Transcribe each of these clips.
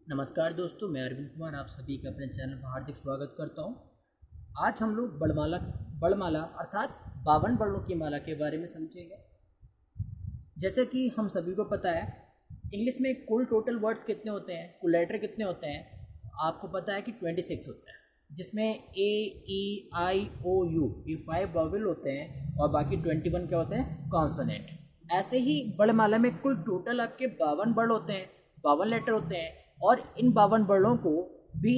नमस्कार दोस्तों, मैं अरविंद कुमार आप सभी का अपने चैनल पर हार्दिक स्वागत करता हूं। आज हम लोग बड़माला अर्थात 52 वर्णों की माला के बारे में समझेंगे। जैसे कि हम सभी को पता है, इंग्लिश में कुल टोटल वर्ड्स कितने होते हैं, कुल लेटर कितने होते हैं, आपको पता है कि 26 होते हैं, जिसमें ए ई आई ओ यू ये 5 वॉवेल होते हैं और बाकी 21 क्या होते हैं, कॉन्सोनेंट। ऐसे ही बड़माला में कुल टोटल आपके 52 वर्ड होते हैं, 52 लेटर होते हैं और इन 52 वर्णों को भी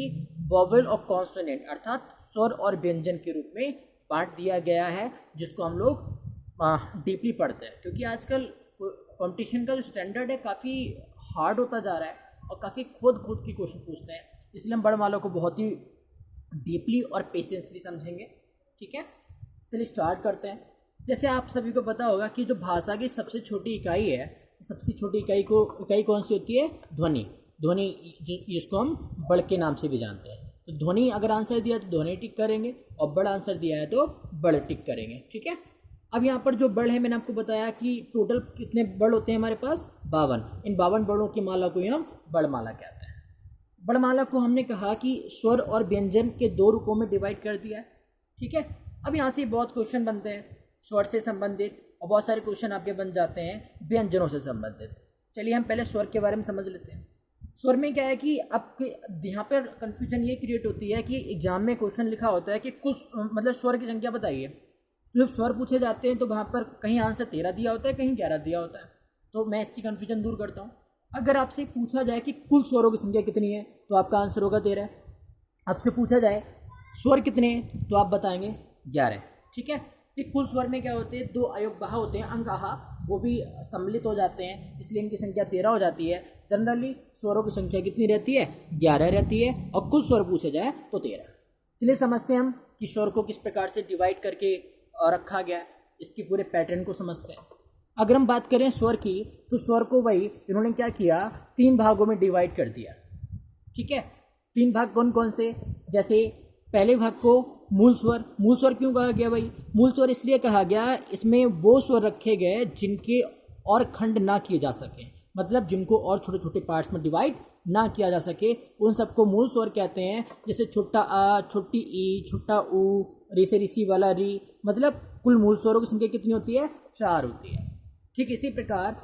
वॉवेल और कॉन्सोनेंट अर्थात स्वर और व्यंजन के रूप में बांट दिया गया है, जिसको हम लोग डीपली पढ़ते हैं। क्योंकि आजकल कंपटीशन का जो स्टैंडर्ड है काफ़ी हार्ड होता जा रहा है और काफ़ी खुद की क्वेश्चन पूछते हैं, इसलिए हम बड़माला को बहुत ही डीपली और पेशेंसली समझेंगे। ठीक है, चलिए स्टार्ट करते हैं। जैसे आप सभी को पता होगा कि जो भाषा की सबसे छोटी इकाई है, सबसे छोटी इकाई कौन सी होती है, ध्वनि। ध्वनि जिसको हम बड़ के नाम से भी जानते हैं। तो ध्वनि अगर आंसर दिया तो ध्वनि टिक करेंगे और बड़ आंसर दिया है तो बड़ टिक करेंगे। ठीक है, अब यहाँ पर जो बड़ है मैंने आपको बताया कि टोटल कितने बड़ होते हैं हमारे पास, 52। इन 52 बड़ों की माला को ही हम बड़माला कहते हैं। बड़माला को हमने कहा कि स्वर और व्यंजन के 2 रूपों में डिवाइड कर दिया है। ठीक है, अब यहाँ से बहुत क्वेश्चन बनते हैं स्वर से संबंधित और बहुत सारे क्वेश्चन आपके बन जाते हैं व्यंजनों से संबंधित। चलिए हम पहले स्वर के बारे में समझ लेते हैं। स्वर में क्या है कि आपके यहाँ पर कन्फ्यूजन ये क्रिएट होती है कि एग्जाम में क्वेश्चन लिखा होता है कि कुछ मतलब स्वर की संख्या बताइए। तो जब स्वर पूछे जाते हैं तो वहाँ पर कहीं आंसर 13 दिया होता है, कहीं 11 दिया होता है। तो मैं इसकी कन्फ्यूजन दूर करता हूँ। अगर आपसे पूछा जाए कि कुल स्वरों की संख्या कितनी है तो आपका आंसर होगा 13। आपसे पूछा जाए स्वर कितने हैं तो आप बताएंगे 11। ठीक है, कि कुल स्वर में क्या होते हैं, 2 अयोगवाह होते हैं, अंगाहा, वो भी सम्मिलित हो जाते हैं, इसलिए इनकी संख्या 13 हो जाती है। जनरली स्वरों की संख्या कितनी रहती है, 11 रहती है और कुल स्वर पूछे जाए तो 13। चलिए समझते हैं हम कि स्वर को किस प्रकार से डिवाइड करके रखा गया, इसकी पूरे पैटर्न को समझते हैं। अगर हम बात करें स्वर की तो स्वर को भाई इन्होंने क्या किया, 3 भागों में डिवाइड कर दिया। ठीक है, 3 भाग कौन कौन से, जैसे पहले भाग को मूल स्वर क्यों कहा गया भाई, मूल स्वर इसलिए कहा गया इसमें वो स्वर रखे गए जिनके और खंड ना किए जा सके, मतलब जिनको और छोटे छोटे पार्ट्स में डिवाइड ना किया जा सके, उन सबको मूल स्वर कहते हैं। जैसे छोटा आ, छोटी ई, छोटा ऊ, री से ऋषि वाला री, मतलब कुल मूल स्वरों की संख्या कितनी होती है, 4 होती है। ठीक इसी प्रकार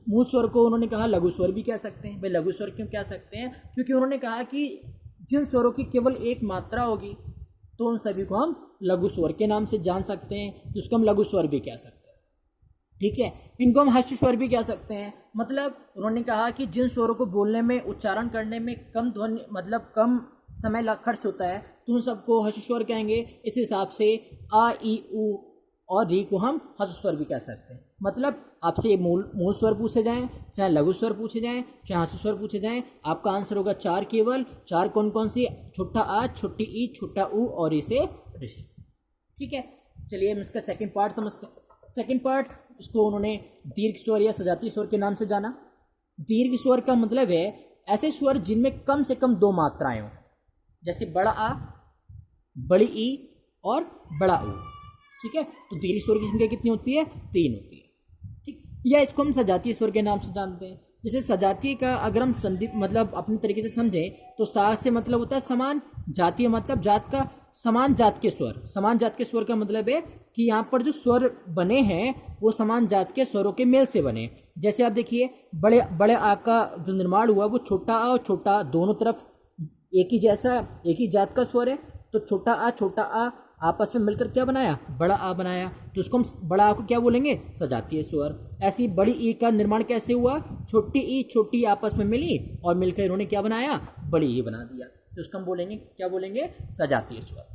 मूल स्वर को उन्होंने कहा लघु स्वर भी कह सकते हैं। भाई लघु स्वर क्यों कह सकते हैं, क्योंकि उन्होंने कहा कि जिन स्वरों की केवल एक मात्रा होगी तो उन सभी को हम लघु स्वर के नाम से जान सकते हैं, तो उसको हम लघु स्वर भी कह सकते हैं। ठीक है, इनको हम हर्ष स्वर भी कह सकते हैं। मतलब उन्होंने कहा कि जिन स्वरों को बोलने में, उच्चारण करने में कम ध्वनि मतलब कम समय खर्च होता है तो उन सबको हर्ष स्वर कहेंगे। इस हिसाब से आ ई उ और री को हम हर्ष स्वर भी कह सकते हैं। मतलब आपसे मूल स्वर पूछे जाएं, चाहे लघु स्वर पूछे जाएं, चाहे हर्ष स्वर पूछे जाएं, आपका आंसर होगा 4 केवल। 4 कौन कौन सी, छोटा आ, छोटी ई, छोटा ऊ और ई से ऋषि। ठीक है, चलिए हम इसका सेकंड पार्ट समझते हैं। सेकंड पार्ट, इसको उन्होंने दीर्घ स्वर या सजातीय स्वर के नाम से जाना। दीर्घ स्वर का मतलब है ऐसे स्वर जिनमें कम से कम 2 मात्राएं हों, जैसे बड़ा आ, बड़ी ई और बड़ा ऊ। ठीक है, तो दीर्घ स्वर की संख्या कितनी होती है, 3 होती है। ठीक, या इसको हम सजातीय स्वर के नाम से जानते हैं। जैसे सजातीय का अगर हम संधि मतलब अपने तरीके से समझें तो सा से मतलब होता है समान, जातीय मतलब जात का, समान जात के स्वर। समान जात के स्वर का मतलब है कि यहाँ पर जो स्वर बने हैं वो समान जात के स्वरों के मेल से बने। जैसे आप देखिए बड़े आ का जो निर्माण हुआ वो छोटा आ और छोटा आ दोनों तरफ एक ही जैसा, एक ही जात का स्वर है, तो छोटा आ आपस में मिलकर क्या बनाया, बड़ा आ बनाया, तो उसको हम बड़ा आ को क्या बोलेंगे, सजातीय स्वर। ऐसी बड़ी ई का निर्माण कैसे हुआ, छोटी ई छोटी आपस में मिली और मिलकर इन्होंने क्या बनाया, बड़ी ई बना दिया, तो उसको हम बोलेंगे क्या बोलेंगे, सजातीय स्वर।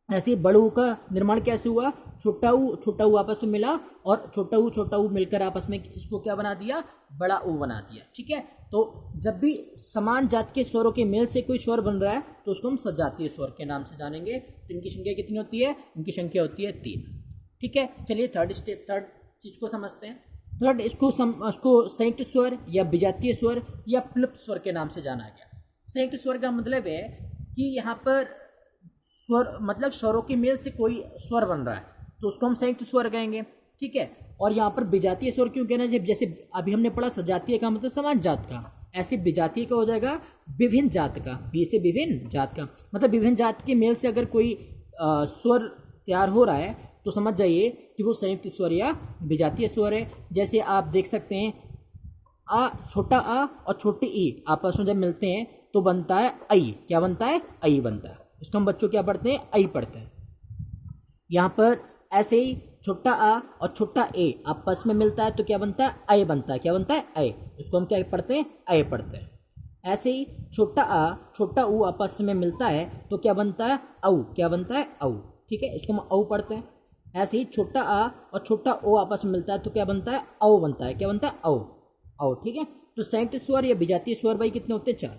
ऐसे बड़ू का निर्माण कैसे हुआ, छोटा ऊ आपस में मिला और छोटा ऊ मिलकर आपस में इसको क्या बना दिया, बड़ा ऊ बना दिया। ठीक है, तो जब भी समान जात के स्वरों के मेल से कोई स्वर बन रहा है तो उसको हम सजातीय स्वर के नाम से जानेंगे। तो इनकी संख्या कितनी होती है, इनकी संख्या होती है 3। ठीक है, चलिए थर्ड चीज को समझते हैं। थर्ड, इसको संयुक्त स्वर या विजातीय स्वर या प्लुप्त स्वर के नाम से जाना गया। संयुक्त स्वर का मतलब है कि यहाँ पर स्वर मतलब स्वरों के मेल से कोई स्वर बन रहा है तो उसको हम संयुक्त स्वर कहेंगे। ठीक है, और यहाँ पर विजातीय स्वर क्यों कहना है, जैसे अभी हमने पढ़ा सजातीय का मतलब समान जात का, ऐसे विजातीय का हो जाएगा विभिन्न जात का, बी से विभिन्न जात का, मतलब विभिन्न जात के मेल से अगर कोई स्वर तैयार हो रहा है तो समझ जाइए कि वो संयुक्त स्वर या विजातीय स्वर है। जैसे आप देख सकते हैं आ, छोटा आ और छोटी ई आपस में जब मिलते हैं तो बनता है आई। क्या बनता है? आई बनता है। इसको हम बच्चों क्या पढ़ते हैं? आई पढ़ते हैं। यहाँ पर ऐसे ही छोटा आ और छोटा ए आपस में मिलता है तो क्या बनता है? अय बनता है। क्या बनता है? अय। इसको हम क्या पढ़ते हैं? अय पढ़ते हैं। ऐसे ही छोटा आ छोटा ऊ आपस में मिलता है तो क्या बनता है? औ। क्या बनता है? औ। ठीक है, इसको हम औ पढ़ते हैं। ऐसे ही छोटा आ और छोटा ओ आपस में मिलता है तो क्या बनता है? औ बनता है। क्या बनता है? औ। औ। ठीक है, तो संयुक्त स्वर या विजातीय स्वर भाई कितने होते हैं? 4।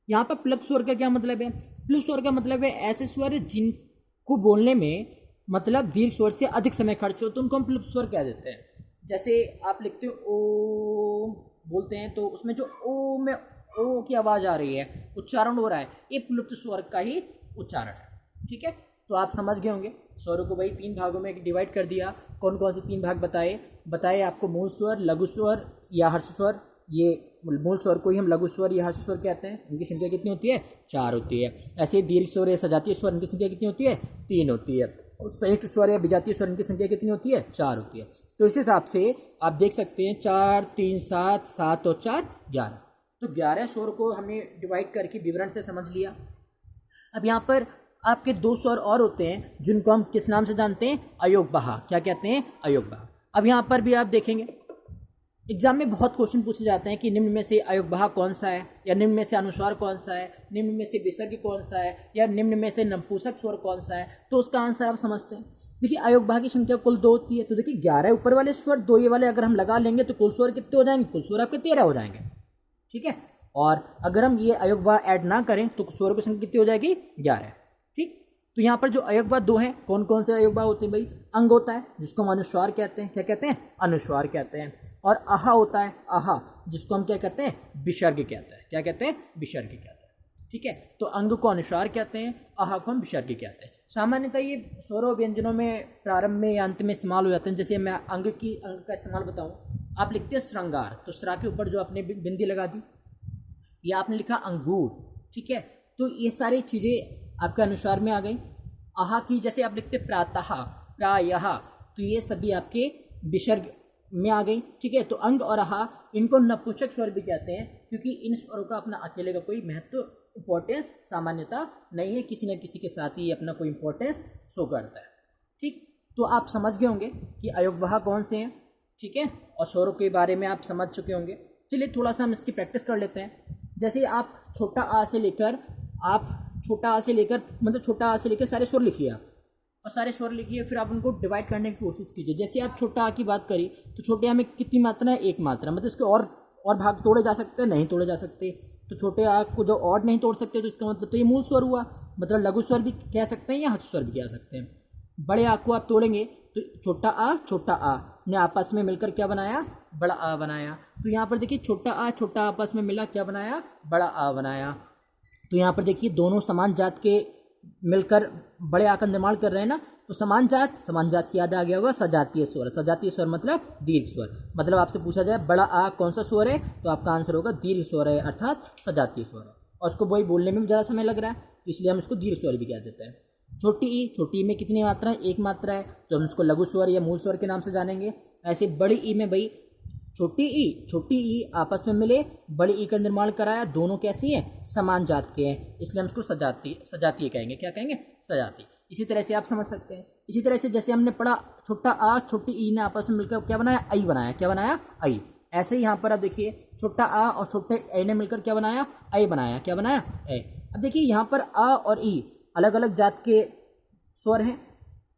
यहाँ पर प्लग स्वर का क्या मतलब है? प्लग स्वर का मतलब है ऐसे स्वर जिनको बोलने में मतलब दीर्घ स्वर से अधिक समय खर्च हो तो उनको हम प्लुप्त स्वर कह देते हैं। जैसे आप लिखते हो ओ बोलते हैं तो उसमें जो ओ में ओ की आवाज़ आ रही है, उच्चारण हो रहा है, ये प्लुप्त स्वर का ही उच्चारण है। ठीक है, तो आप समझ गए होंगे स्वरों को भाई 3 भागों में डिवाइड कर दिया। कौन कौन से 3 भाग बताए आपको? मूल स्वर, लघु स्वर या हर्ष स्वर। ये मूल स्वर को ही हम लघु स्वर या हर्ष स्वर कहते हैं। इनकी संख्या कितनी होती है? 4 होती है। ऐसे ही दीर्घ स्वर या सजातीय स्वर, इनकी संख्या कितनी होती है? 3 होती है। और संयुक्त स्वर या विजातीय स्वर, इनकी संख्या कितनी होती है? 4 होती है। तो इस हिसाब से आप देख सकते हैं 4, 3, 7, 7 और 4 11। तो 11 स्वर को हमने डिवाइड करके विवरण से समझ लिया। अब यहाँ पर आपके 2 स्वर और होते हैं जिनको हम किस नाम से जानते हैं? अयोगवाह। क्या कहते हैं? अयोगवाह। अब यहाँ पर भी आप देखेंगे एग्जाम में बहुत क्वेश्चन पूछे जाते हैं कि निम्न में से अयोगवाह कौन सा है, या निम्न में से अनुस्वार कौन सा है, निम्न में से विसर्ग कौन सा है, या निम्न में से नपुंसक स्वर कौन सा है। तो उसका आंसर आप समझते हैं। देखिए अयोगवाह की संख्या कुल 2 होती है। तो देखिए 11 ऊपर वाले स्वर, 2 ये वाले अगर हम लगा लेंगे तो कुल स्वर कितने हो जाएंगे? कुल स्वर आपके 13 हो जाएंगे। ठीक है, और अगर हम ये अयोगवाह ऐड ना करें तो स्वर की संख्या कितनी हो जाएगी? 11। ठीक, तो यहाँ पर जो अयोगवाह 2 हैं, कौन कौन से अयोगवाह होते हैं भाई? अंग होता है जिसको हम अनुस्वार कहते हैं। क्या कहते हैं? अनुस्वार कहते हैं। और आहा होता है, आहा, जिसको हम क्या कहते हैं? विसर्ग कहते हैं। क्या कहते हैं? विसर्ग कहते हैं। ठीक है, तो अंग को अनुस्वार कहते हैं, आहा को हम विसर्ग कहते हैं। सामान्यतः ये स्वरों व्यंजनों में प्रारंभ में या अंत में इस्तेमाल हो जाते हैं। जैसे मैं अंग का इस्तेमाल बताऊं, आप लिखते हैं श्रृंगार, तो श्रा के ऊपर जो आपने बिंदी लगा दी, या आपने लिखा अंगूर। ठीक है, तो ये सारी चीज़ें आपके अनुस्वार में आ गई। आहा की जैसे आप लिखते प्रातः, प्रायः, तो ये सभी आपके विसर्ग में आ गई। ठीक है, तो अंग और आहा इनको नपुंसक स्वर भी कहते हैं क्योंकि इन स्वरों का अपना अकेले का कोई महत्व इंपॉर्टेंस सामान्यता नहीं है, किसी न किसी के साथ ही अपना कोई इंपॉर्टेंस शो करता है। ठीक, तो आप समझ गए होंगे कि अयोगवाह कौन से हैं। ठीक है, और स्वरों के बारे में आप समझ चुके होंगे। चलिए थोड़ा सा हम इसकी प्रैक्टिस कर लेते हैं। जैसे आप छोटा आ से लेकर मतलब छोटा आ से लेकर सारे स्वर लिखिए आप, और सारे स्वर लिखिए, फिर आप उनको डिवाइड करने की कोशिश कीजिए। जैसे आप छोटा आ की बात करी तो छोटे आ में कितनी मात्रा है? 1 मात्रा, मतलब इसके और भाग तोड़े जा सकते हैं? नहीं तोड़े जा सकते। तो छोटे आ को जो और नहीं तोड़ सकते तो इसका मतलब तो ये मूल स्वर हुआ, मतलब लघु स्वर भी कह सकते हैं या हर्ष स्वर भी कह सकते हैं। बड़े आ को आप तोड़ेंगे तो छोटा आ ने आपस में मिलकर क्या बनाया? बड़ा आ बनाया। तो यहाँ पर देखिए छोटा आ आपस में मिला, क्या बनाया? बड़ा आ बनाया। तो यहाँ पर देखिए दोनों समान जात के मिलकर बड़े आ का निर्माण कर रहे हैं ना, तो समान जात से याद आ गया होगा सजातीय स्वर। सजातीय स्वर मतलब दीर्घ स्वर। मतलब आपसे पूछा जाए बड़ा आ कौन सा स्वर है, तो आपका आंसर होगा दीर्घ स्वर है, अर्थात सजातीय स्वर है। और उसको वही बोलने में भी ज़्यादा समय लग रहा है, इसलिए हम इसको दीर्घ स्वर भी कह देते हैं। छोटी ई में कितनी मात्रा है? 1 मात्रा है, तो हम इसको लघु स्वर या मूल स्वर के नाम से जानेंगे। ऐसे बड़ी ई में भाई छोटी ई आपस में मिले, बड़ी ई का निर्माण कराया, दोनों कैसी हैं? समान जात के हैं, इसलिए हम इसको सजातीय कहेंगे। क्या कहेंगे? सजातीय। इसी तरह से आप समझ सकते हैं। इसी तरह से जैसे हमने पढ़ा छोटा आ छोटी ई ने आपस में मिलकर क्या बनाया? आई बनाया। क्या बनाया? आई। ऐसे ही यहाँ पर आप देखिए छोटा आ और छोटे ए ने मिलकर क्या बनाया? आई बनाया। क्या बनाया? ए। अब देखिए यहाँ पर आ और ई अलग अलग जात के स्वर हैं।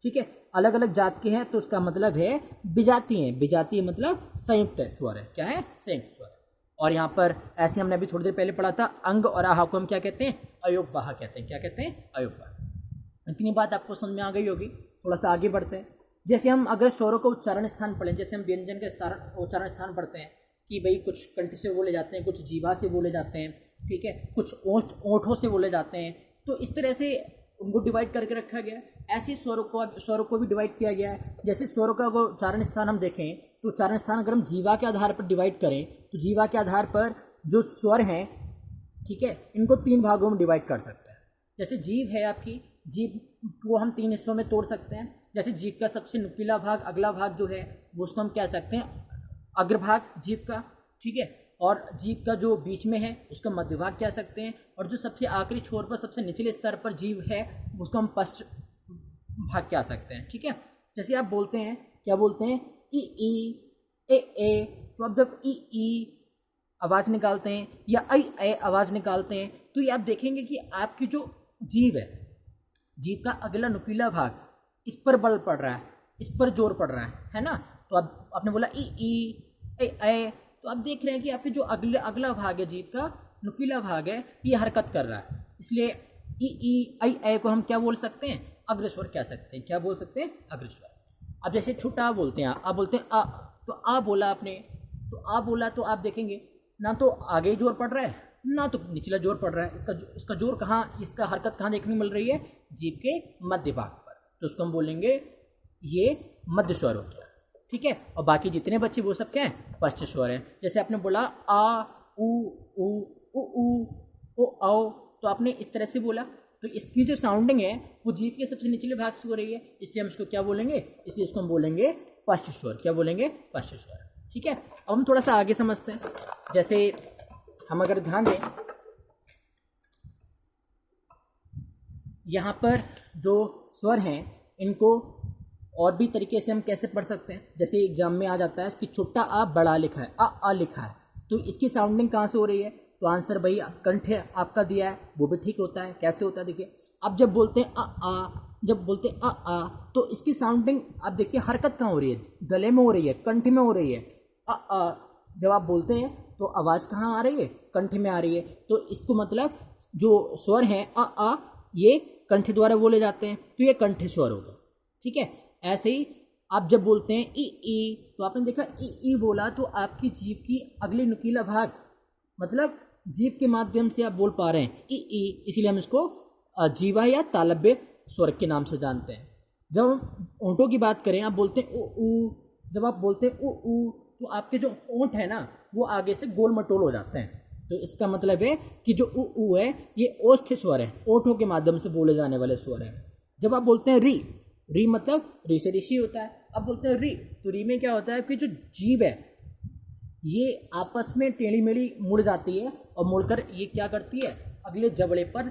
ठीक है, अलग अलग जात के हैं, तो उसका मतलब है विजातीय हैं। विजातीय मतलब संयुक्त स्वर है। क्या है? संयुक्त स्वर। और यहाँ पर ऐसे हमने अभी थोड़ी देर पहले पढ़ा था, अंग और आहा को हम क्या कहते हैं? अयोगवाह कहते हैं। क्या कहते हैं? अयोगवाह। इतनी बात आपको समझ में आ गई होगी। थोड़ा सा आगे बढ़ते हैं। जैसे हम अगर स्वरों का उच्चारण स्थान पढ़ें, जैसे हम व्यंजन के उच्चारण स्थान पढ़ते हैं कि भाई कुछ कंठ से बोले जाते हैं, कुछ जीवा से बोले जाते हैं, ठीक है, कुछ ओंठों से बोले जाते हैं, तो इस तरह से उनको डिवाइड करके रखा गया है। ऐसे स्वरों को भी डिवाइड किया गया है। जैसे स्वरों का अगर उच्चारण स्थान हम देखें तो उच्चारण स्थान अगर हम जीवा के आधार पर डिवाइड करें तो जीवा के आधार पर जो स्वर हैं, ठीक है, इनको 3 भागों में डिवाइड कर सकते हैं। जैसे जीभ है आपकी, जीभ को हम 3 हिस्सों में तोड़ सकते हैं। जैसे जीभ का सबसे नुकीला भाग, अगला भाग जो है वो उसको हम कह सकते हैं अग्रभाग जीभ का, ठीक है, और जीभ का जो बीच में है उसका मध्य भाग कह सकते हैं, और जो सबसे आखिरी छोर पर सबसे निचले स्तर पर जीभ है उसको हम पश्च भाग कह सकते हैं, ठीक है। जैसे आप बोलते हैं, क्या बोलते हैं, ई ए, तो अब जब ई आवाज़ निकालते हैं या ऐ आवाज़ निकालते हैं तो ये आप देखेंगे कि आपकी जो जीभ है, जीभ का अगला नुकीला भाग, इस पर बल पड़ रहा है, इस पर जोर पड़ रहा है ना। तो अब आपने बोला ई ऐ, तो आप देख रहे हैं कि आपके जो अगला भाग है जीभ का, नुकीला भाग है, ये हरकत कर रहा है। इसलिए ई ऐ को हम क्या बोल सकते हैं, अग्रस्वर कह सकते हैं। क्या बोल सकते हैं, अग्रस्वर। अब जैसे छोटा आ बोलते हैं, आ बोलते हैं आ, तो आ बोला आपने, तो आ बोला तो आप देखेंगे ना तो आगे जोर पड़ रहा है ना तो निचला जोर पड़ रहा है। इसका जोर कहाँ, इसका हरकत कहाँ देखने मिल रही है, जीभ के मध्य भाग पर, तो उसको हम बोलेंगे ये मध्य स्वर हो गया, ठीक है। और बाकी जितने बच्चे वो सब क्या है, पश्च स्वर है। जैसे आपने बोला आ उ ओ आओ, तो आपने इस तरह से बोला, तो इसकी जो साउंडिंग है वो जीभ के सबसे निचले भाग से हो रही है, इसलिए हम इसको क्या बोलेंगे, इसलिए इसको हम बोलेंगे पश्च स्वर। क्या बोलेंगे, पश्च स्वर, ठीक है। अब हम थोड़ा सा आगे समझते हैं। जैसे हम अगर ध्यान दें, यहाँ पर जो स्वर हैं इनको और भी तरीके से हम कैसे पढ़ सकते हैं। जैसे एग्जाम में आ जाता है कि छोटा आ बड़ा लिखा है, आ लिखा है, तो इसकी साउंडिंग कहाँ से हो रही है, तो आंसर भाई कंठ आपका दिया है, वो भी ठीक होता है। कैसे होता है देखिए, आप जब बोलते हैं जब बोलते हैं तो इसकी साउंडिंग आप देखिए हरकत कहाँ हो रही है, गले में हो रही है, कंठ में हो रही है। जब आप बोलते हैं तो आवाज़ कहाँ आ रही है, कंठ में आ रही है। तो इसको मतलब जो स्वर हैं ये कंठ द्वारा बोले जाते हैं, तो ये कंठ स्वर होगा, ठीक है। ऐसे ही आप जब बोलते हैं ई, तो आपने देखा ई बोला तो आपकी जीभ की अगली नुकीला भाग, मतलब जीभ के माध्यम से आप बोल पा रहे हैं ई, इसीलिए हम इसको जीवा या तालव्य स्वर के नाम से जानते हैं। जब हम ओंठों की बात करें, आप बोलते हैं ऊ, जब आप बोलते हैं ऊ, तो आपके जो ओंठ है ना वो आगे से गोल मटोल हो जाते हैं। तो इसका मतलब है कि जो ऊ है ये ओष्ठ स्वर है, ओंठों के माध्यम से बोले जाने वाले स्वर है। जब आप बोलते हैं री मतलब री से ऋषि होता है। अब बोलते हैं री, तो री में क्या होता है कि जो जीभ है ये आपस में टेढ़ी मेढ़ी मुड़ जाती है और मुड़कर ये क्या करती है, अगले जबड़े पर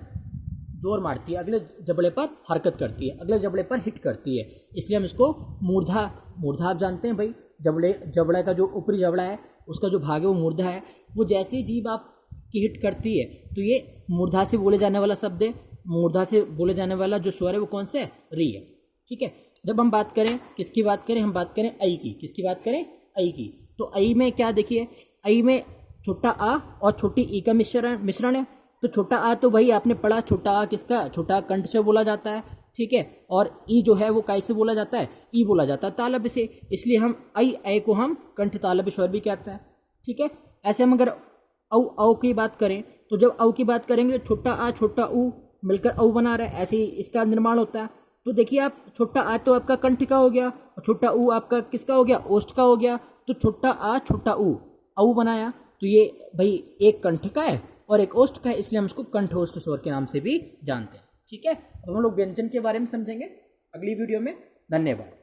जोर मारती है, अगले जबड़े पर हरकत करती है, अगले जबड़े पर हिट करती है। इसलिए हम इसको मूर्धा आप जानते हैं भाई, जबड़े का जो ऊपरी जबड़ा है उसका जो भाग है वो मूर्धा है। वो जैसे ही जीभ आप की हिट करती है तो ये मूर्धा से बोले जाने वाला शब्द है। मूर्धा से बोले जाने वाला जो स्वर है वो कौन सा है, री है, ठीक है। जब हम बात करें किसकी बात करें, हम बात करें ऐ की। किसकी बात करें, ऐ की। तो ऐ में क्या देखिए, ऐ में छोटा आ और छोटी ई का मिश्रण है। तो छोटा आ तो भाई आपने पढ़ा, छोटा आ किसका, छोटा कंठ से बोला जाता है, ठीक है। और ई जो है वो कैसे बोला जाता है, ई बोला जाता है तालव्य से, इसलिए हम ऐ को हम कंठ तालव्य स्वर भी कहते हैं, ठीक है। ऐसे हम अगर औ की बात करें तो जब औ की बात करेंगे तो छोटा आ छोटा ऊ मिलकर औ बना रहा है, ऐसे ही इसका निर्माण होता है। तो देखिए आप, छोटा आ तो आपका कंठ का हो गया और छोटा ऊ आपका किसका हो गया, ओष्ठ का हो गया। तो छोटा आ छोटा ऊ औ बनाया, तो ये भाई एक कंठ का है और एक ओष्ठ का है, इसलिए हम इसको कंठ ओष्ठ स्वर के नाम से भी जानते हैं, ठीक है। अब हम लोग व्यंजन के बारे में समझेंगे अगली वीडियो में। धन्यवाद।